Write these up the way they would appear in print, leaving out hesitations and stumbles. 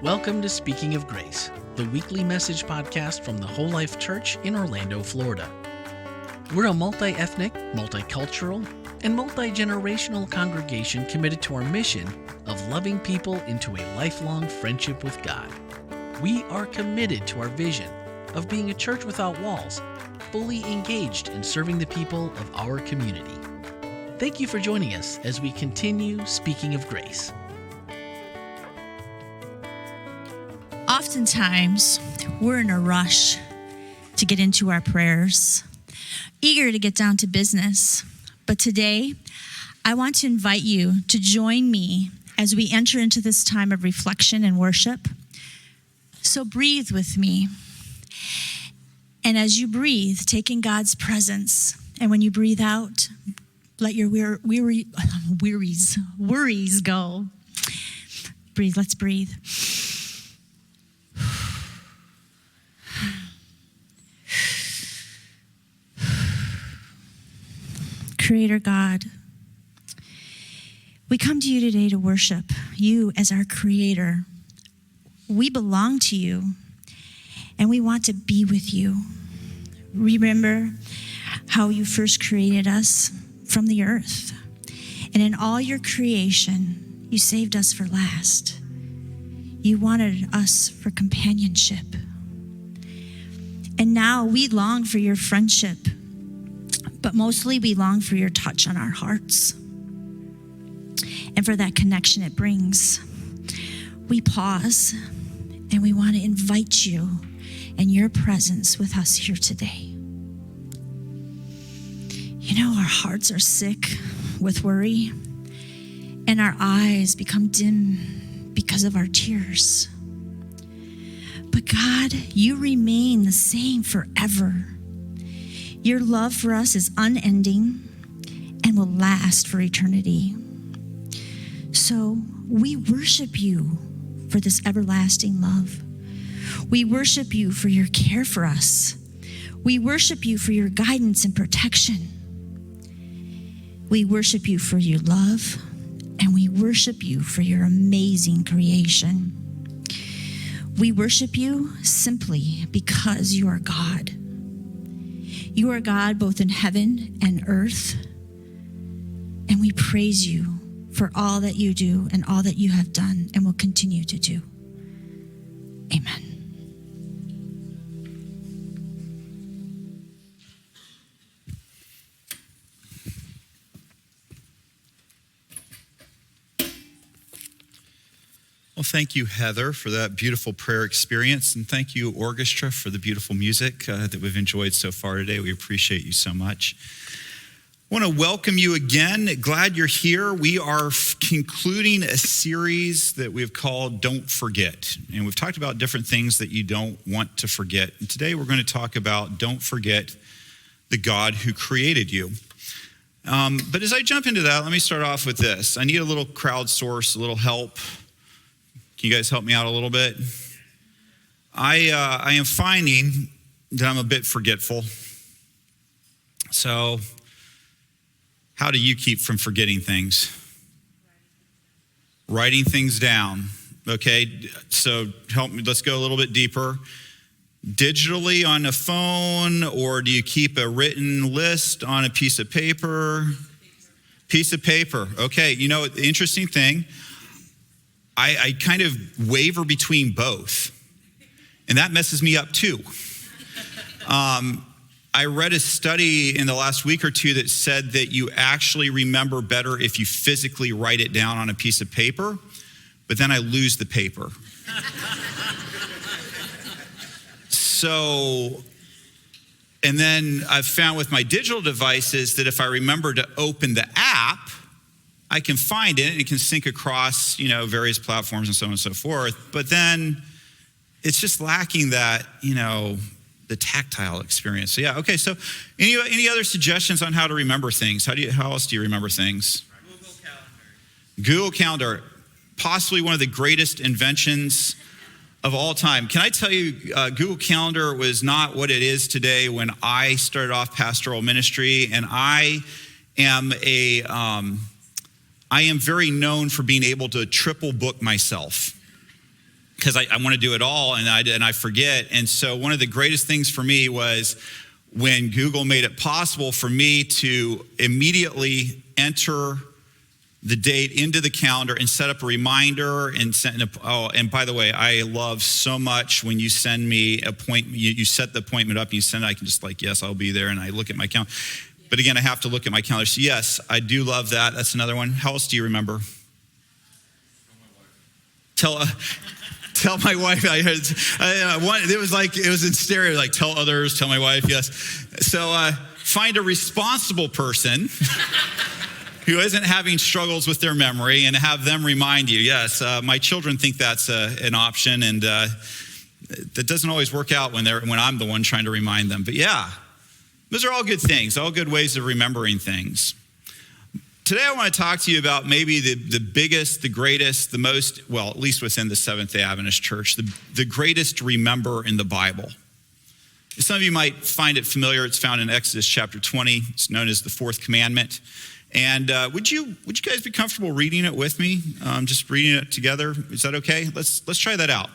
Welcome to Speaking of Grace, the weekly message podcast from the Whole Life Church in Orlando, Florida. We're a multi-ethnic, multicultural, and multi-generational congregation committed to our mission of loving people into a lifelong friendship with God. We are committed to our vision of being a church without walls, fully engaged in serving the people of our community. Thank you for joining us as we continue speaking of grace. Oftentimes, we're in a rush to get into our prayers, eager to get down to business. But today, I want to invite you to join me as we enter into this time of reflection and worship. So breathe with me. And as you breathe, take in God's presence. And when you breathe out, let your worries go. Breathe, let's breathe. Creator God, we come to you today to worship you as our creator. We belong to you, and we want to be with you. Remember how you first created us from the earth, and in all your creation, you saved us for last. You wanted us for companionship. And now we long for your friendship, but mostly we long for your touch on our hearts and for that connection it brings. We pause and we want to invite you and your presence with us here today. You know, our hearts are sick with worry and our eyes become dim because of our tears. But God, you remain the same forever. Your love for us is unending and will last for eternity. So we worship you for this everlasting love. We worship you for your care for us. We worship you for your guidance and protection. We worship you for your love, and we worship you for your amazing creation. We worship you simply because you are God. You are God both in heaven and earth, and we praise you for all that you do and all that you have done and will continue to do. Amen. Well, thank you, Heather, for that beautiful prayer experience. And thank you, orchestra, for the beautiful music that we've enjoyed so far today. We appreciate you so much. I want to welcome you again. Glad you're here. We are concluding a series that we've called Don't Forget. And we've talked about different things that you don't want to forget. And today we're going to talk about don't forget the God who created you. But as I jump into that, let me start off with this. I need a little crowdsource, a little help. Can you guys help me out a little bit? I am finding that I'm a bit forgetful. So how do you keep from forgetting things? Writing things down. Okay, so help me, let's go a little bit deeper. Digitally on a phone, or do you keep a written list on a piece of paper? Piece of paper. Okay, you know, the interesting thing, I kind of waver between both, and that messes me up too. I read a study in the last week or two that said that you actually remember better if you physically write it down on a piece of paper, but then I lose the paper. So, and then I've found with my digital devices that if I remember to open the app, I can find it and it can sync across, various platforms and so on and so forth. But then it's just lacking that, the tactile experience. So yeah, okay. So any other suggestions on how to remember things? How else do you remember things? Google Calendar, possibly one of the greatest inventions of all time. Can I tell you, Google Calendar was not what it is today when I started off pastoral ministry, and I am very known for being able to triple book myself. because I want to do it all and I forget. And so one of the greatest things for me was when Google made it possible for me to immediately enter the date into the calendar and set up a reminder and and by the way, I love so much when you send me you set the appointment up and you send it, I can just yes, I'll be there, and I look at my calendar. But again, I have to look at my calendar. So yes, I do love that. That's another one. How else do you remember? Tell my wife. It was in stereo, tell others, tell my wife, yes. So find a responsible person who isn't having struggles with their memory and have them remind you. Yes, my children think that's an option, and that doesn't always work out when I'm the one trying to remind them. But yeah, those are all good things, all good ways of remembering things. Today I want to talk to you about maybe the biggest, the greatest, the most, well, at least within the Seventh-day Adventist Church, the greatest remember in the Bible. Some of you might find it familiar. It's found in Exodus chapter 20. It's known as the fourth commandment. And would you guys be comfortable reading it with me? Just reading it together. Is that okay? Let's try that out.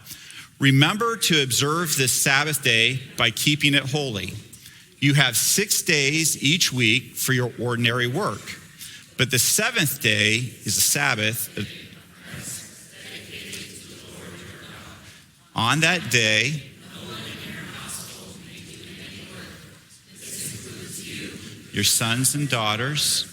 Remember to observe this Sabbath day by keeping it holy. You have 6 days each week for your ordinary work. But the seventh day is a Sabbath. On that day, your sons and daughters,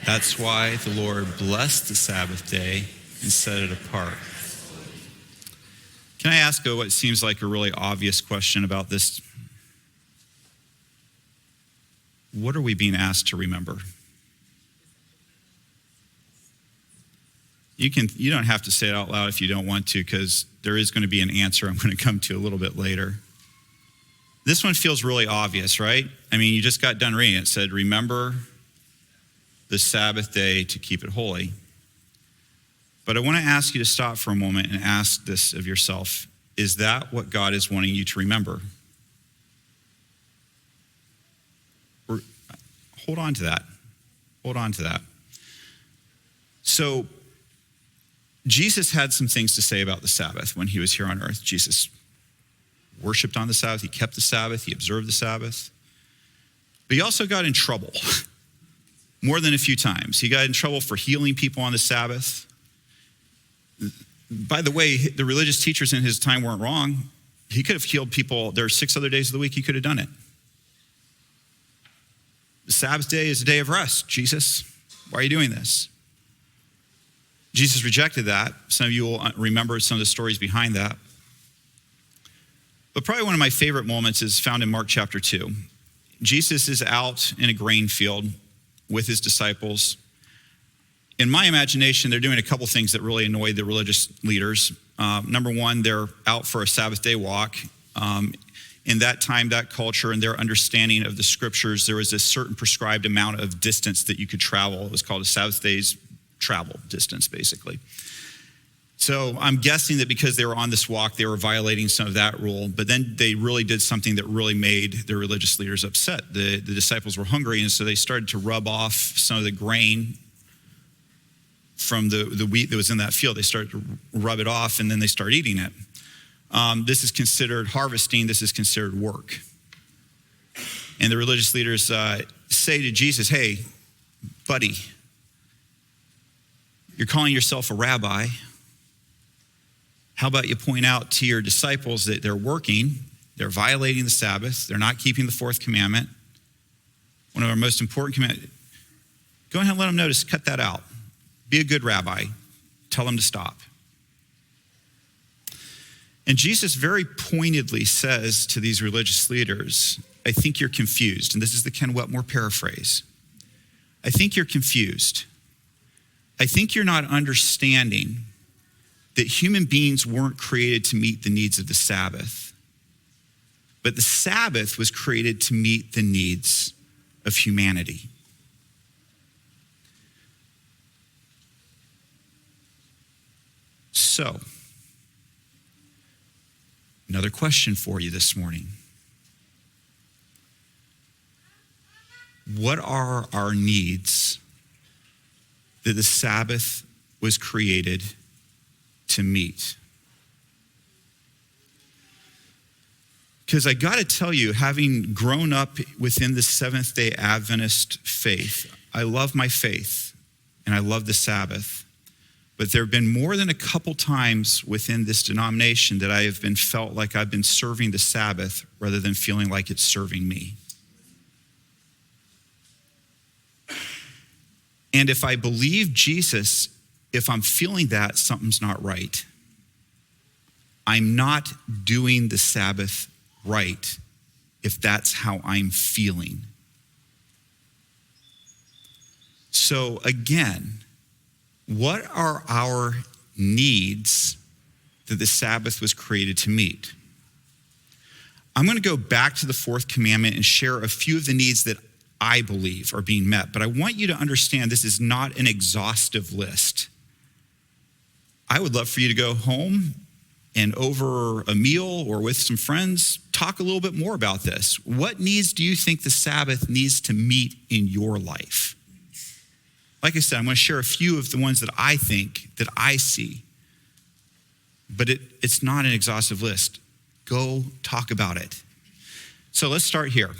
that's why the Lord blessed the Sabbath day and set it apart. Can I ask what seems like a really obvious question about this? What are we being asked to remember? You don't have to say it out loud if you don't want to, because there is going to be an answer I'm going to come to a little bit later. This one feels really obvious, right? I mean, you just got done reading it. It said, remember the Sabbath day to keep it holy. But I want to ask you to stop for a moment and ask this of yourself. Is that what God is wanting you to remember? Hold on to that. Hold on to that. So, Jesus had some things to say about the Sabbath when he was here on earth. Jesus worshiped on the Sabbath. He kept the Sabbath. He observed the Sabbath. But he also got in trouble more than a few times. He got in trouble for healing people on the Sabbath. By the way, the religious teachers in his time weren't wrong. He could have healed people. There are 6 other days of the week he could have done it. The Sabbath day is a day of rest. Jesus, why are you doing this? Jesus rejected that. Some of you will remember some of the stories behind that. But probably one of my favorite moments is found in Mark chapter 2. Jesus is out in a grain field with his disciples. In my imagination, they're doing a couple things that really annoyed the religious leaders. Number one, they're out for a Sabbath day walk. In that time, that culture, and their understanding of the scriptures, there was a certain prescribed amount of distance that you could travel. It was called a Sabbath day's travel distance, basically. So I'm guessing that because they were on this walk, they were violating some of that rule. But then they really did something that really made their religious leaders upset. The disciples were hungry, and so they started to rub off some of the grain from the wheat that was in that field. They started to rub it off, and then they started eating it. This is considered harvesting. This is considered work. And the religious leaders say to Jesus, hey, buddy, you're calling yourself a rabbi. How about you point out to your disciples that they're working, they're violating the Sabbath, they're not keeping the fourth commandment, one of our most important commandments. Go ahead and let them know to cut that out. Be a good rabbi. Tell them to stop. And Jesus very pointedly says to these religious leaders, I think you're confused. And this is the Ken Wetmore paraphrase. I think you're confused. I think you're not understanding that human beings weren't created to meet the needs of the Sabbath, but the Sabbath was created to meet the needs of humanity. So, Another question for you this morning. What are our needs that the Sabbath was created to meet? Because I got to tell you, having grown up within the Seventh-day Adventist faith, I love my faith and I love the Sabbath. But there have been more than a couple times within this denomination that I have felt like I've been serving the Sabbath rather than feeling like it's serving me. And if I believe Jesus, if I'm feeling that, something's not right. I'm not doing the Sabbath right if that's how I'm feeling. So again, what are our needs that the Sabbath was created to meet? I'm going to go back to the fourth commandment and share a few of the needs that I believe are being met. But I want you to understand this is not an exhaustive list. I would love for you to go home and over a meal or with some friends, talk a little bit more about this. What needs do you think the Sabbath needs to meet in your life? Like I said, I'm going to share a few of the ones that I think, that I see. But it's not an exhaustive list. Go talk about it. So let's start here.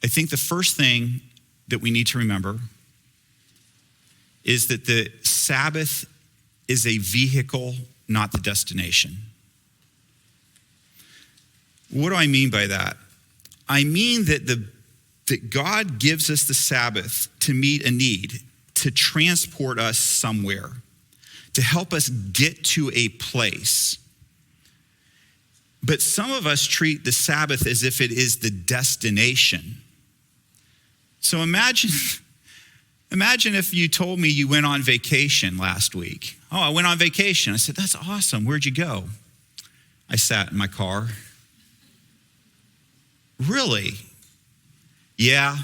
I think the first thing that we need to remember is that the Sabbath is a vehicle, not the destination. What do I mean by that? I mean that God gives us the Sabbath to meet a need, to transport us somewhere, to help us get to a place. But some of us treat the Sabbath as if it is the destination. So imagine if you told me you went on vacation last week. Oh, I went on vacation. I said, that's awesome. Where'd you go? I sat in my car. Really? Yeah.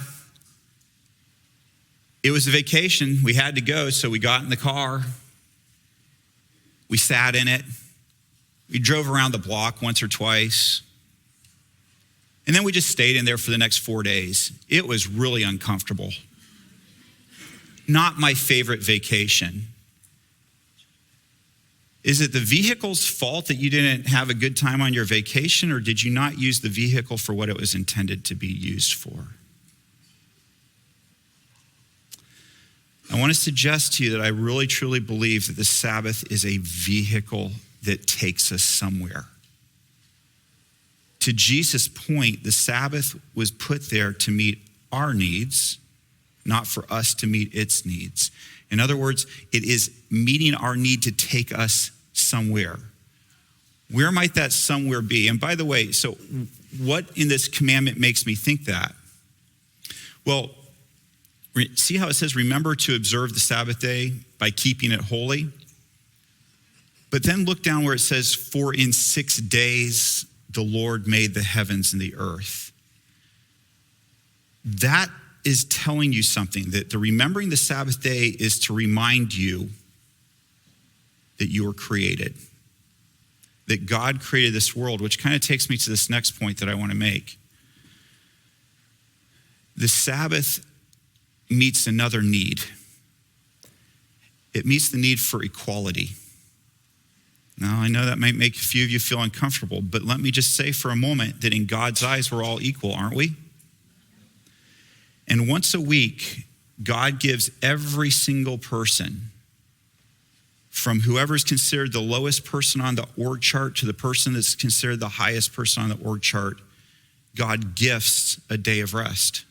It was a vacation. We had to go, so we got in the car. We sat in it. We drove around the block once or twice. And then we just stayed in there for the next 4 days. It was really uncomfortable. Not my favorite vacation. Is it the vehicle's fault that you didn't have a good time on your vacation, or did you not use the vehicle for what it was intended to be used for? I want to suggest to you that I really truly believe that the Sabbath is a vehicle that takes us somewhere. To Jesus' point, the Sabbath was put there to meet our needs, not for us to meet its needs. In other words, it is meeting our need to take us somewhere. Where might that somewhere be? And by the way, so what in this commandment makes me think that? Well, see how it says, remember to observe the Sabbath day by keeping it holy? But then look down where it says, for in 6 days the Lord made the heavens and the earth. That is telling you something, that the remembering the Sabbath day is to remind you that you were created, that God created this world, which kind of takes me to this next point that I want to make. The Sabbath meets another need. It meets the need for equality. Now, I know that might make a few of you feel uncomfortable, but let me just say for a moment that in God's eyes, we're all equal, aren't we? And once a week, God gives every single person, from whoever's considered the lowest person on the org chart to the person that's considered the highest person on the org chart, God gifts a day of rest.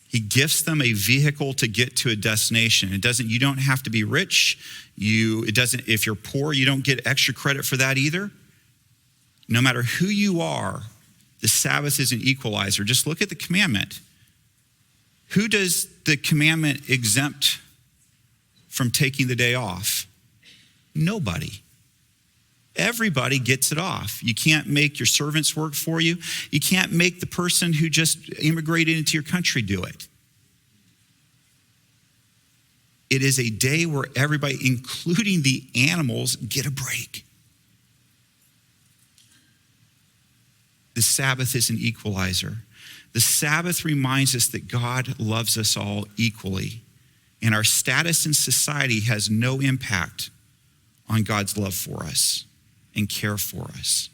He gifts them a vehicle to get to a destination. You don't have to be rich. If you're poor, you don't get extra credit for that either. No matter who you are, the Sabbath is an equalizer. Just look at the commandment. Who does the commandment exempt from taking the day off? Nobody. Everybody gets it off. You can't make your servants work for you. You can't make the person who just immigrated into your country do it. It is a day where everybody, including the animals, get a break. The Sabbath is an equalizer. The Sabbath reminds us that God loves us all equally, and our status in society has no impact on God's love for us and care for us.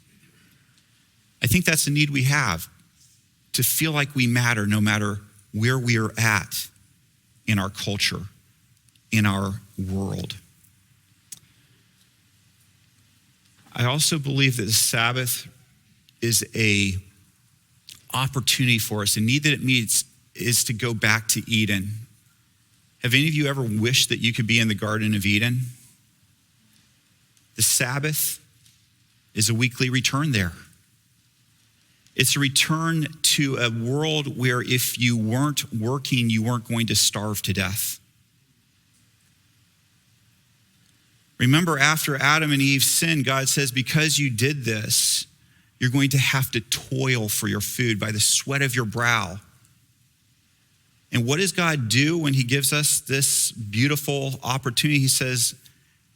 I think that's the need we have, to feel like we matter no matter where we are at in our culture, in our world. I also believe that the Sabbath is a opportunity for us. The need that it meets is to go back to Eden. Have any of you ever wished that you could be in the Garden of Eden? The Sabbath is a weekly return there. It's a return to a world where if you weren't working, you weren't going to starve to death. Remember, after Adam and Eve sinned, God says, because you did this, you're going to have to toil for your food by the sweat of your brow. And what does God do when he gives us this beautiful opportunity? He says,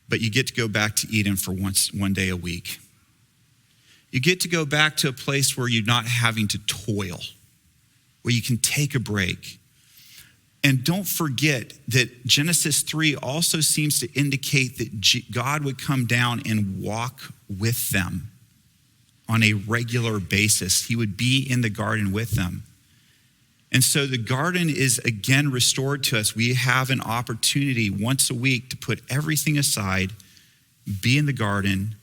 but you get to go back to Eden for one day a week. You get to go back to a place where you're not having to toil, where you can take a break. And don't forget that Genesis 3 also seems to indicate that God would come down and walk with them on a regular basis. He would be in the garden with them. And so the garden is again restored to us. We have an opportunity once a week to put everything aside, be in the garden,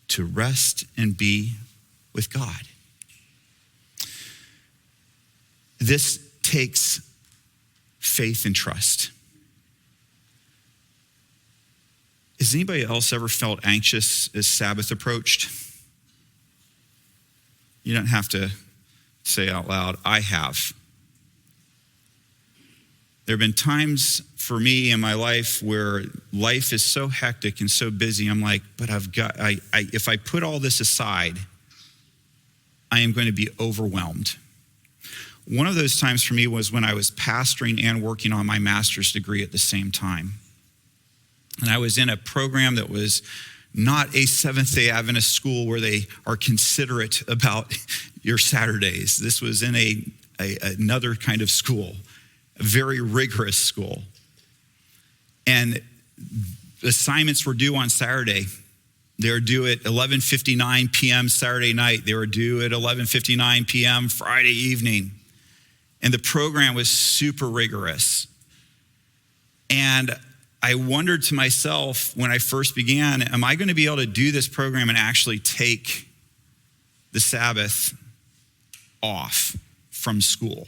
to rest and be with God. This takes faith and trust. Has anybody else ever felt anxious as Sabbath approached? You don't have to say out loud, I have. There have been times for me in my life where life is so hectic and so busy, I'm like, but if I put all this aside, I am going to be overwhelmed. One of those times for me was when I was pastoring and working on my master's degree at the same time. And I was in a program that was not a Seventh-day Adventist school where they are considerate about your Saturdays. This was in another kind of school, a very rigorous school. And assignments were due on Saturday. They were due at 11:59 p.m. Saturday night. They were due at 11:59 p.m. Friday evening. And the program was super rigorous. And I wondered to myself when I first began, am I going to be able to do this program and actually take the Sabbath off from school?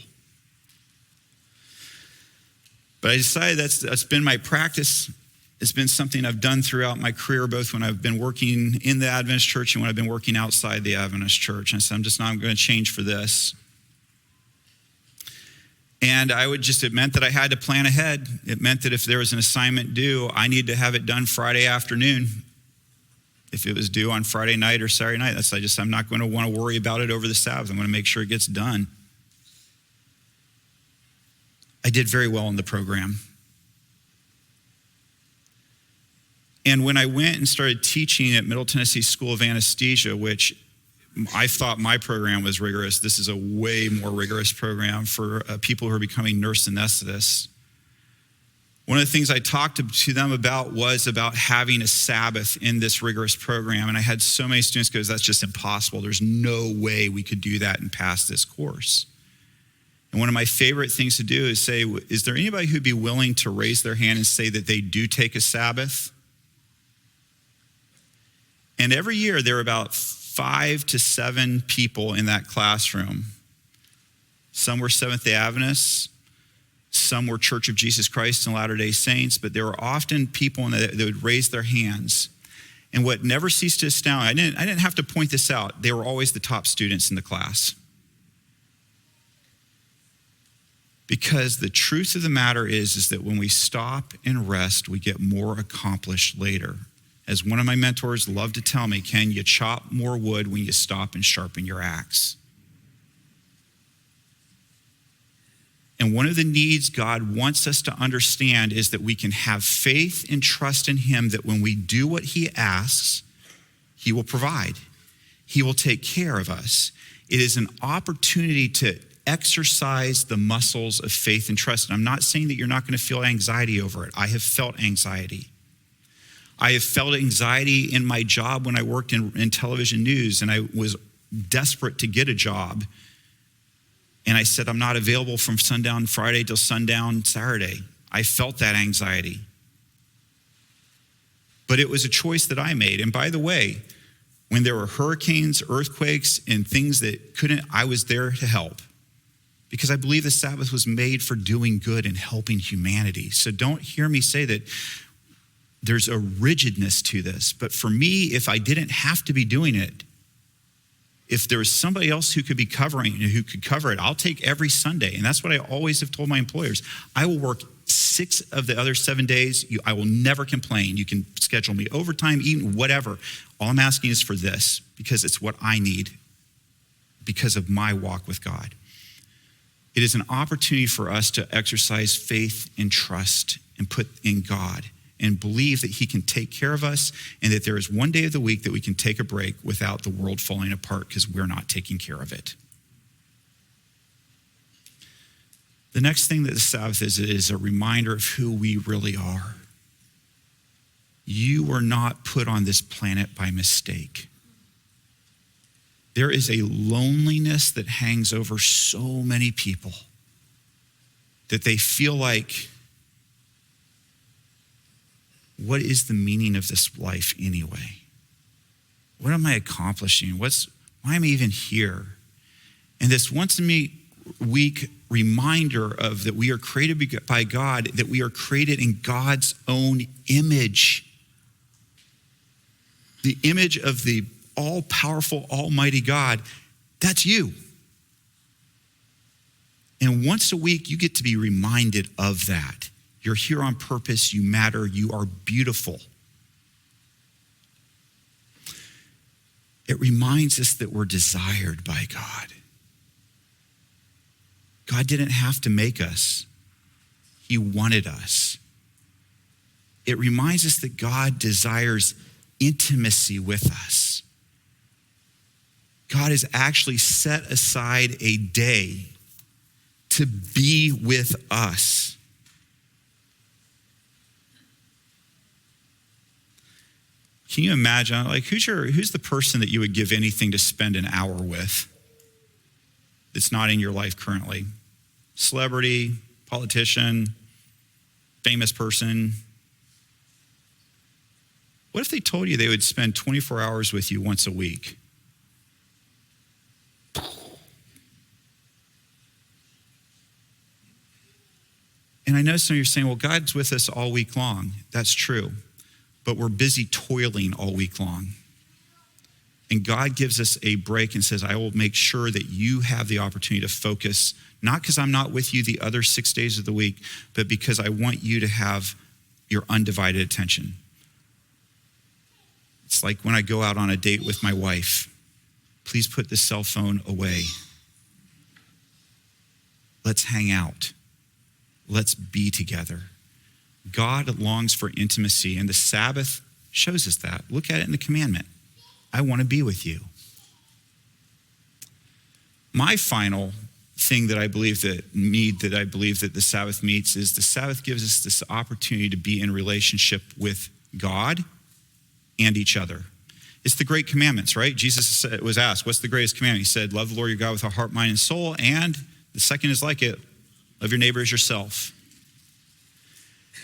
But I decided that's been my practice. It's been something I've done throughout my career, both when I've been working in the Adventist church and when I've been working outside the Adventist church. And I said, I'm just not going to change for this. And it meant that I had to plan ahead. It meant that if there was an assignment due, I needed to have it done Friday afternoon. If it was due on Friday night or Saturday night, I'm not going to want to worry about it over the Sabbath. I'm going to make sure it gets done. I did very well in the program. And when I went and started teaching at Middle Tennessee School of Anesthesia, which I thought my program was rigorous, this is a way more rigorous program for people who are becoming nurse anesthetists. One of the things I talked to them about was about having a Sabbath in this rigorous program. And I had so many students go, that's just impossible. There's no way we could do that and pass this course. And one of my favorite things to do is say, is there anybody who'd be willing to raise their hand and say that they do take a Sabbath? And every year there are about 5 to 7 people in that classroom. Some were Seventh-day Adventists, some were Church of Jesus Christ and Latter-day Saints, but there were often people that would raise their hands. And what never ceased to astound me, I didn't have to point this out, they were always the top students in the class. Because the truth of the matter is that when we stop and rest, we get more accomplished later. As one of my mentors loved to tell me, Ken, you chop more wood when you stop and sharpen your axe. And one of the needs God wants us to understand is that we can have faith and trust in him that when we do what he asks, he will provide. He will take care of us. It is an opportunity to exercise the muscles of faith and trust. And I'm not saying that you're not going to feel anxiety over it. I have felt anxiety. I have felt anxiety in my job when I worked in television news, and I was desperate to get a job. And I said, I'm not available from sundown Friday till sundown Saturday. I felt that anxiety. But it was a choice that I made. And by the way, when there were hurricanes, earthquakes, and things that I was there to help. Because I believe the Sabbath was made for doing good and helping humanity. So don't hear me say that there's a rigidness to this. But for me, if I didn't have to be doing it, if there was somebody else who could cover it, I'll take every Sunday. And that's what I always have told my employers. I will work 6 of the other 7 days. I will never complain. You can schedule me overtime, even whatever. All I'm asking is for this, because it's what I need because of my walk with God. It is an opportunity for us to exercise faith and trust and put in God and believe that he can take care of us, and that there is one day of the week that we can take a break without the world falling apart because we're not taking care of it. The next thing that the Sabbath is a reminder of who we really are. You were not put on this planet by mistake. There is a loneliness that hangs over so many people that they feel like, what is the meaning of this life anyway? What am I accomplishing? Why am I even here? And this once a week reminder of that we are created by God, that we are created in God's own image. The image of the all-powerful, almighty God, that's you. And once a week, you get to be reminded of that. You're here on purpose, you matter, you are beautiful. It reminds us that we're desired by God. God didn't have to make us. He wanted us. It reminds us that God desires intimacy with us. God has actually set aside a day to be with us. Can you imagine, like, who's the person that you would give anything to spend an hour with that's not in your life currently? Celebrity, politician, famous person. What if they told you they would spend 24 hours with you once a week? And I know some of you are saying, well, God's with us all week long. That's true. But we're busy toiling all week long. And God gives us a break and says, I will make sure that you have the opportunity to focus, not because I'm not with you the other 6 days of the week, but because I want you to have your undivided attention. It's like when I go out on a date with my wife. Please put the cell phone away. Let's hang out. Let's be together. God longs for intimacy, and the Sabbath shows us that. Look at it in the commandment. I want to be with you. My final thing that I believe that the Sabbath meets is the Sabbath gives us this opportunity to be in relationship with God and each other. It's the great commandments, right? Jesus was asked, what's the greatest commandment? He said, love the Lord your God with our heart, mind, and soul. And the second is like it, love your neighbor as yourself.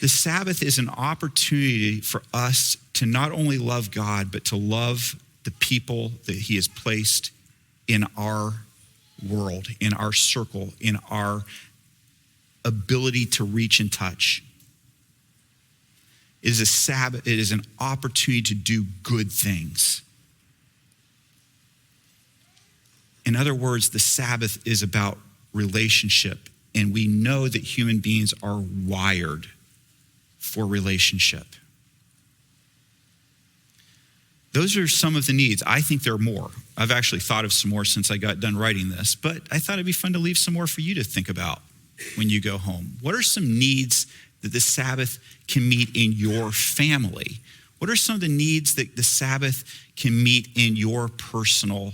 The Sabbath is an opportunity for us to not only love God, but to love the people that he has placed in our world, in our circle, in our ability to reach and touch. It is a Sabbath, it is an opportunity to do good things. In other words, the Sabbath is about relationship, and we know that human beings are wired for relationship. Those are some of the needs. I think there are more. I've actually thought of some more since I got done writing this, but I thought it'd be fun to leave some more for you to think about. when you go home? What are some needs that the Sabbath can meet in your family? What are some of the needs that the Sabbath can meet in your personal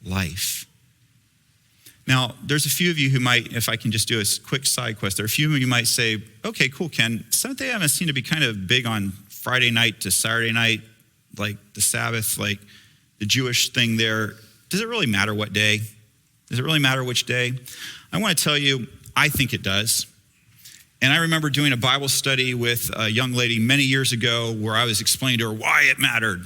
life? Now, there's a few of you who might, if I can just do a quick side quest, there are a few of you might say, okay, cool, Ken, Seventh-day Adventists seem to be kind of big on Friday night to Saturday night, like the Sabbath, like the Jewish thing there. Does it really matter what day? Does it really matter which day? I want to tell you, I think it does. And I remember doing a Bible study with a young lady many years ago where I was explaining to her why it mattered.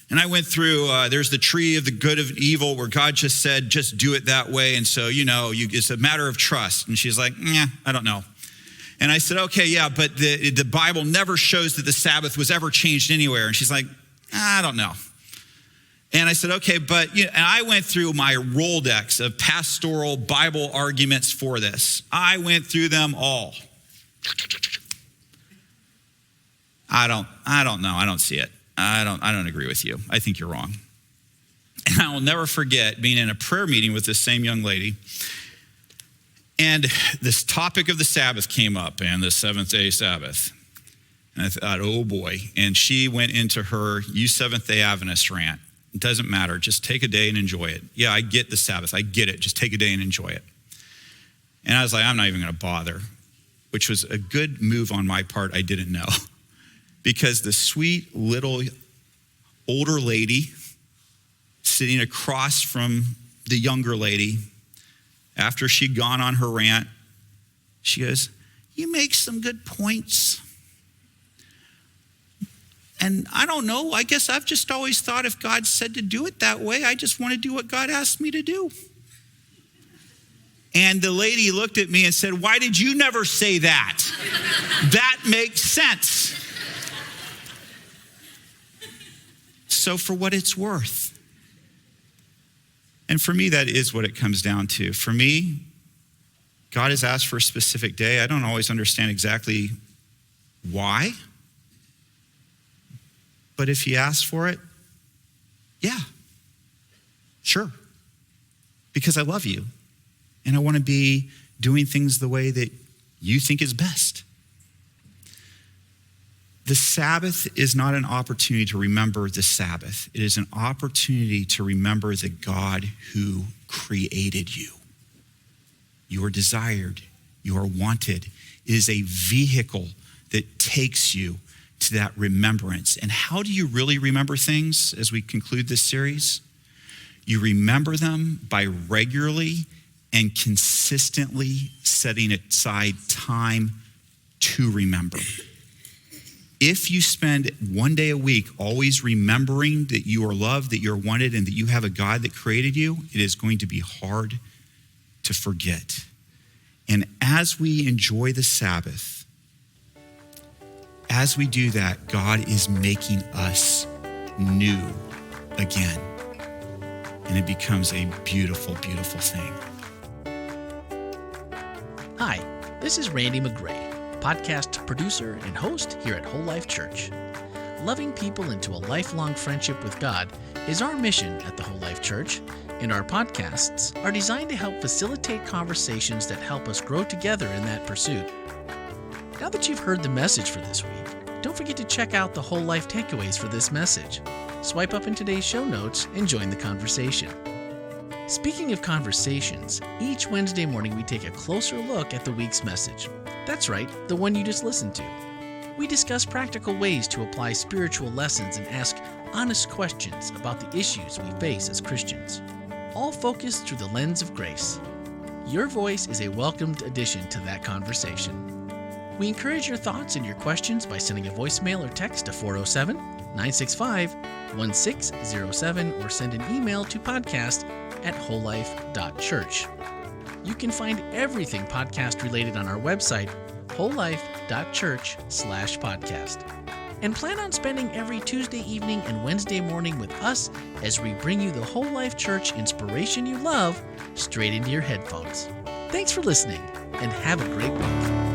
And I went through, there's the tree of the good and evil where God just said, just do it that way. And so, it's a matter of trust. And she's like, I don't know. And I said, okay, yeah, but the Bible never shows that the Sabbath was ever changed anywhere. And she's like, I don't know. And I said, okay, and I went through my Rolodex of pastoral Bible arguments for this. I went through them all. I don't know. I don't see it. I don't agree with you. I think you're wrong. And I will never forget being in a prayer meeting with this same young lady. And this topic of the Sabbath came up, and the seventh-day Sabbath. And I thought, oh boy. And she went into her, you Seventh-day Adventist rant. It doesn't matter. Just take a day and enjoy it. Yeah, I get the Sabbath. I get it. Just take a day and enjoy it. And I was like, I'm not even going to bother, which was a good move on my part. I didn't know. Because the sweet little older lady sitting across from the younger lady, after she'd gone on her rant, she goes, you make some good points. And I don't know, I guess I've just always thought if God said to do it that way, I just want to do what God asked me to do. And the lady looked at me and said, why did you never say that? That makes sense. So for what it's worth. And for me, that is what it comes down to. For me, God has asked for a specific day. I don't always understand exactly why. But if he asks for it, yeah, sure. Because I love you. And I want to be doing things the way that you think is best. The Sabbath is not an opportunity to remember the Sabbath. It is an opportunity to remember the God who created you. You are desired. You are wanted. It is a vehicle that takes you to that remembrance. And how do you really remember things as we conclude this series? You remember them by regularly and consistently setting aside time to remember. If you spend one day a week always remembering that you are loved, that you're wanted, and that you have a God that created you, it is going to be hard to forget. And as we enjoy the Sabbath, as we do that, God is making us new again. And it becomes a beautiful, beautiful thing. Hi, this is Randy McGray, podcast producer and host here at Whole Life Church. Loving people into a lifelong friendship with God is our mission at the Whole Life Church, and our podcasts are designed to help facilitate conversations that help us grow together in that pursuit. Now that you've heard the message for this week, don't forget to check out the Whole Life takeaways for this message. Swipe up in today's show notes and join the conversation. Speaking of conversations, each Wednesday morning we take a closer look at the week's message. That's right, the one you just listened to. We discuss practical ways to apply spiritual lessons and ask honest questions about the issues we face as Christians, all focused through the lens of grace. Your voice is a welcomed addition to that conversation. We encourage your thoughts and your questions by sending a voicemail or text to 407-965-1607 or send an email to podcast@wholelife.church. You can find everything podcast related on our website, wholelife.church/podcast. And plan on spending every Tuesday evening and Wednesday morning with us as we bring you the Whole Life Church inspiration you love straight into your headphones. Thanks for listening and have a great week.